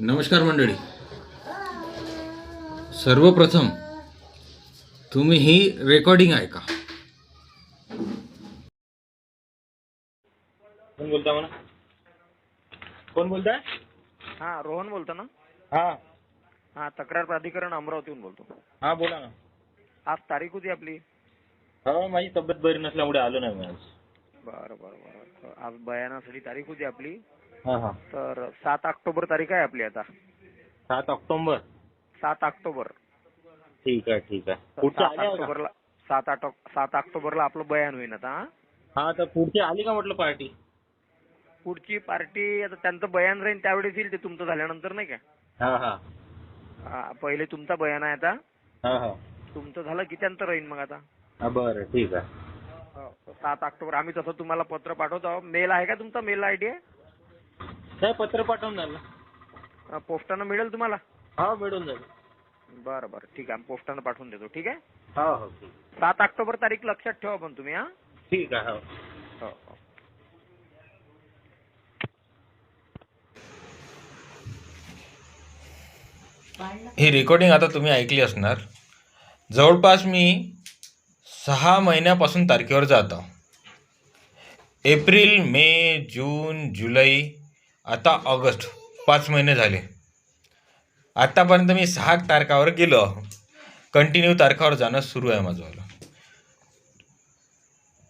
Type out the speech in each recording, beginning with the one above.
नमस्कार मंडळी. सर्वप्रथम तुम्ही ही रेकॉर्डिंग ऐका. कोण बोलता म्हणा? कोण बोलताय? हा, रोहन बोलतो ना? हा हा, तक्रार प्राधिकरण अमरावतीहून बोलतो. हा बोला ना. आज तारीख होती आपली. हो, माझी तब्येत बरी नसल्यामुळे आलो नाही मी आज. बरं बरं बरं. आज बयानासाठी तारीख होती आपली. हा हा. तर 7 ऑक्टोबर तारीख आहे आपली आता. 7 ऑक्टोबर. 7 ऑक्टोबर. ठीक आहे ठीक आहे. तर पुढचे 7 आले का? ऑक्टोबरला 7 ऑक्टोबरला आपलं बयान होईल आता. हा, तर पुढची आली का म्हटलं पार्टी? पुढची पार्टी आता त्यांचं बयान राहील त्यावेळेस येईल, ते तुमचं झाल्यानंतर नाही का. हा हा पहिले तुमचा बयान आहे आता. हा हा. तुमचं झालं की त्यांचं राहील मग आता. हा बरं ठीक आहे. 7 ऑक्टोबर आम्ही तसं तुम्हाला पत्र पाठवतो. मेल आहे का तुमचा? मेल आयडी आहे? काय पत्र पाठवून द्याल ना? पोस्टानं मिळेल तुम्हाला? हा, मिळून जाईल. बरं बरं ठीक आहे, पोस्टानं पाठवून देतो. ठीक आहे. हो हो ठीक. 7 ऑक्टोबर तारीख लक्षात ठेवा पण तुम्ही. हा ठीक आहे. हो. हो हो. ही रेकॉर्डिंग आता तुम्ही ऐकली असणार. जवळपास मी 6 महिन्यापासून तारखेवर जातो. एप्रिल, मे, जून, जुलै, आता ऑगस्ट, 5 महिने झाले. आत्तापर्यंत मी 6 तारखावर गेलो. कंटिन्यू तारखावर जाणं सुरू आहे माझं.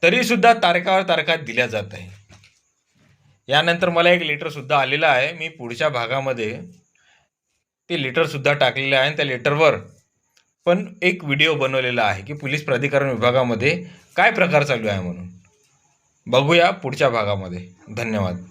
तरीसुद्धा तारखा दिल्या जात आहे. यानंतर मला एक लेटरसुद्धा आलेलं आहे. मी पुढच्या भागामध्ये ते लेटरसुद्धा टाकलेलं आहे आणि त्या लेटरवर पण एक व्हिडिओ बनवलेला आहे की पोलीस प्राधिकरण विभागामध्ये काय प्रकार चालू आहे म्हणून. बघूया पुढच्या भागामध्ये. धन्यवाद.